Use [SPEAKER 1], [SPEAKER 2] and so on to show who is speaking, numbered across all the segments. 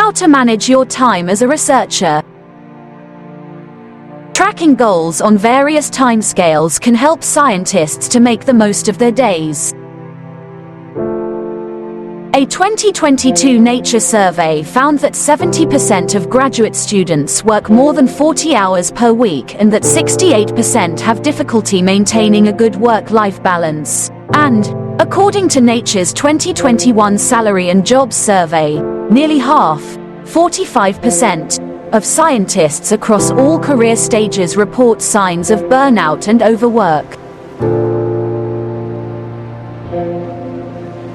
[SPEAKER 1] How to manage your time as a researcher. Tracking goals on various timescales can help scientists to make the most of their days. A 2022 Nature survey found that 70% of graduate students work more than 40 hours per week and that 68% have difficulty maintaining a good work-life balance. And, according to Nature's 2021 Salary and Jobs Survey, nearly half, 45%, of scientists across all career stages report signs of burnout and overwork.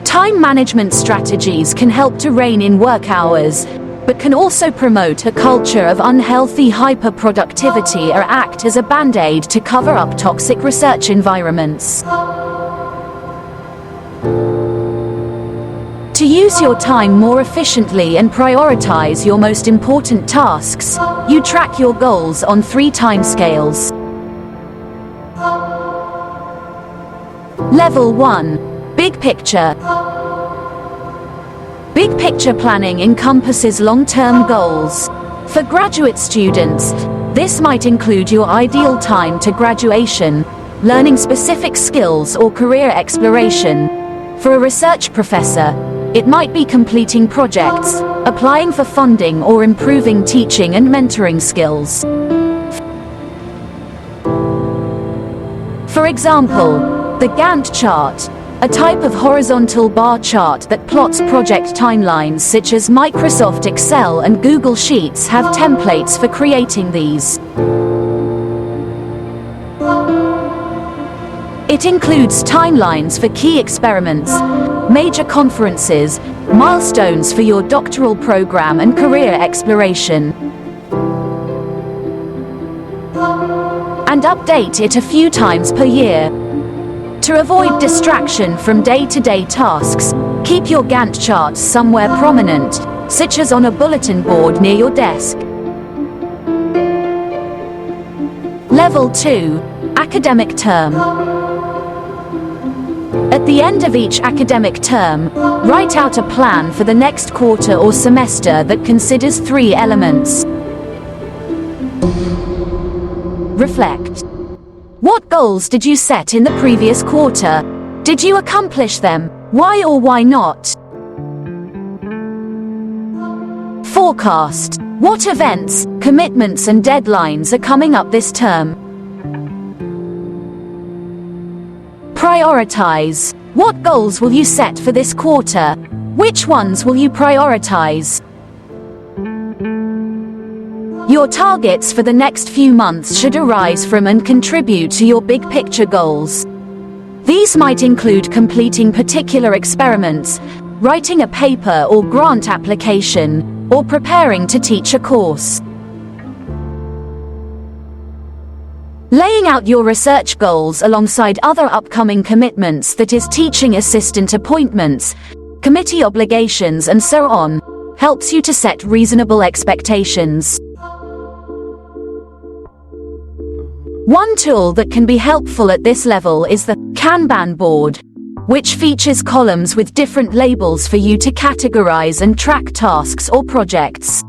[SPEAKER 1] Time management strategies can help to rein in work hours, but can also promote a culture of unhealthy hyperproductivity or act as a band-aid to cover up toxic research environments. To use your time more efficiently and prioritize your most important tasks, you track your goals on 3 timescales. Level 1. Big picture. Big picture planning encompasses long-term goals. For graduate students, this might include your ideal time to graduation, learning specific skills or career exploration. For a research professor, it might be completing projects, applying for funding or improving teaching and mentoring skills. For example, the Gantt chart, a type of horizontal bar chart that plots project timelines such as Microsoft Excel and Google Sheets have templates for creating these. It includes timelines for key experiments, major conferences, milestones for your doctoral program and career exploration. And update it a few times per year. To avoid distraction from day-to-day tasks, keep your Gantt charts somewhere prominent, such as on a bulletin board near your desk. Level 2. Academic term. At the end of each academic term, write out a plan for the next quarter or semester that considers 3 elements. Reflect. What goals did you set in the previous quarter? Did you accomplish them? Why or why not? Forecast. What events, commitments and deadlines are coming up this term? Prioritize. What goals will you set for this quarter? Which ones will you prioritize? Your targets for the next few months should arise from and contribute to your big picture goals. These might include completing particular experiments, writing a paper or grant application, or preparing to teach a course. Laying out your research goals alongside other upcoming commitments, that is teaching assistant appointments, committee obligations and so on, helps you to set reasonable expectations. One tool that can be helpful at this level is the Kanban board, which features columns with different labels for you to categorize and track tasks or projects.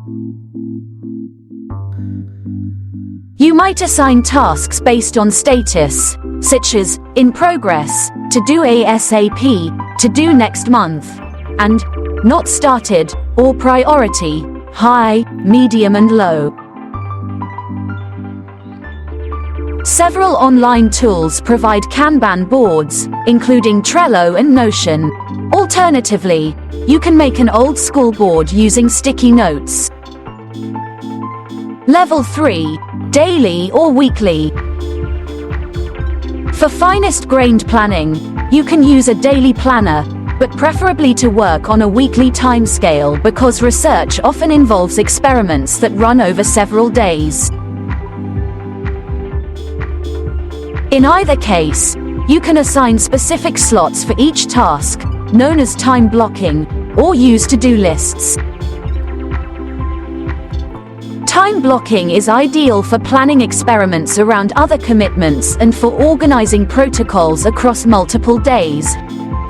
[SPEAKER 1] You might assign tasks based on status, such as in progress, to do ASAP, to do next month, and not started, or priority, high, medium and low. Several online tools provide Kanban boards, including Trello and Notion. Alternatively, you can make an old-school board using sticky notes. Level 3. Daily or weekly. For finest-grained planning, you can use a daily planner, but preferably to work on a weekly timescale because research often involves experiments that run over several days. In either case, you can assign specific slots for each task, known as time blocking, or use to-do lists. Time blocking is ideal for planning experiments around other commitments and for organizing protocols across multiple days.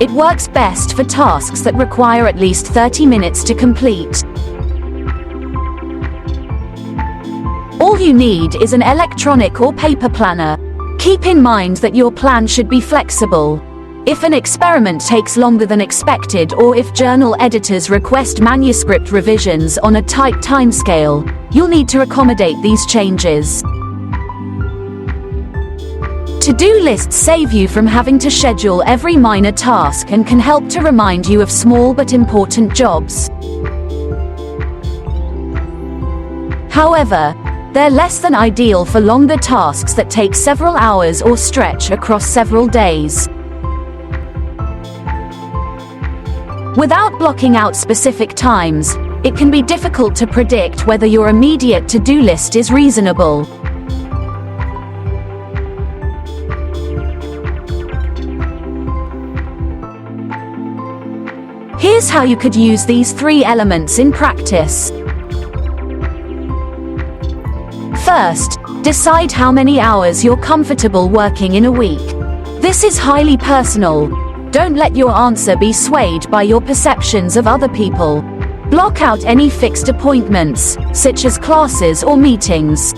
[SPEAKER 1] It works best for tasks that require at least 30 minutes to complete. All you need is an electronic or paper planner. Keep in mind that your plan should be flexible. If an experiment takes longer than expected, or if journal editors request manuscript revisions on a tight timescale, you'll need to accommodate these changes. To-do lists save you from having to schedule every minor task and can help to remind you of small but important jobs. However, they're less than ideal for longer tasks that take several hours or stretch across several days. Without blocking out specific times, it can be difficult to predict whether your immediate to-do list is reasonable. Here's how you could use these 3 elements in practice. First, decide how many hours you're comfortable working in a week. This is highly personal. Don't let your answer be swayed by your perceptions of other people. Block out any fixed appointments, such as classes or meetings.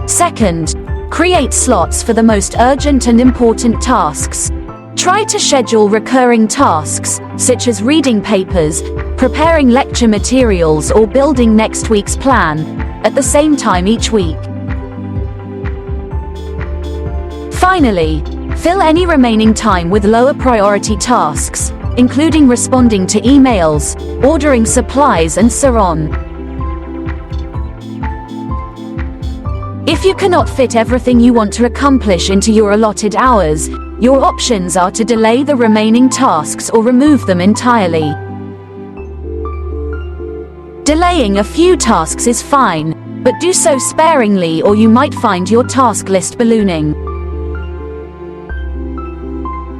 [SPEAKER 1] Second, create slots for the most urgent and important tasks. Try to schedule recurring tasks, such as reading papers, preparing lecture materials, or building next week's plan, at the same time each week. Finally, fill any remaining time with lower priority tasks, including responding to emails, ordering supplies, and so on. If you cannot fit everything you want to accomplish into your allotted hours, your options are to delay the remaining tasks or remove them entirely. Delaying a few tasks is fine, but do so sparingly or you might find your task list ballooning.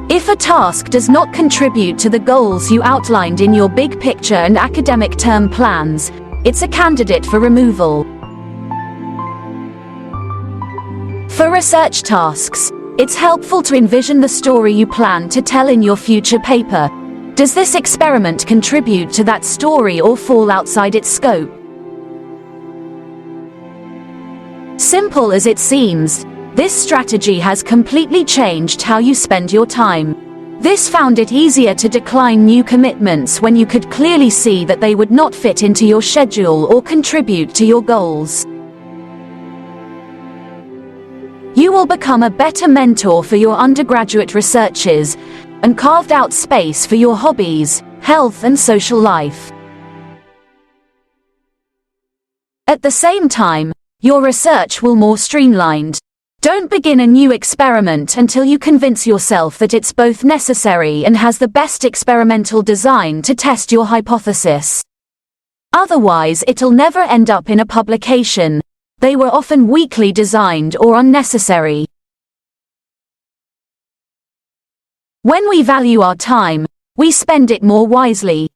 [SPEAKER 1] If a task does not contribute to the goals you outlined in your big picture and academic term plans, it's a candidate for removal. For research tasks, it's helpful to envision the story you plan to tell in your future paper. Does this experiment contribute to that story or fall outside its scope? Simple as it seems, this strategy has completely changed how you spend your time. This found it easier to decline new commitments when you could clearly see that they would not fit into your schedule or contribute to your goals. You will become a better mentor for your undergraduate researchers and carved out space for your hobbies, health, and social life. At the same time, your research will be more streamlined. Don't begin a new experiment until you convince yourself that it's both necessary and has the best experimental design to test your hypothesis. Otherwise, it'll never end up in a publication. They were often weakly designed or unnecessary. When we value our time, we spend it more wisely.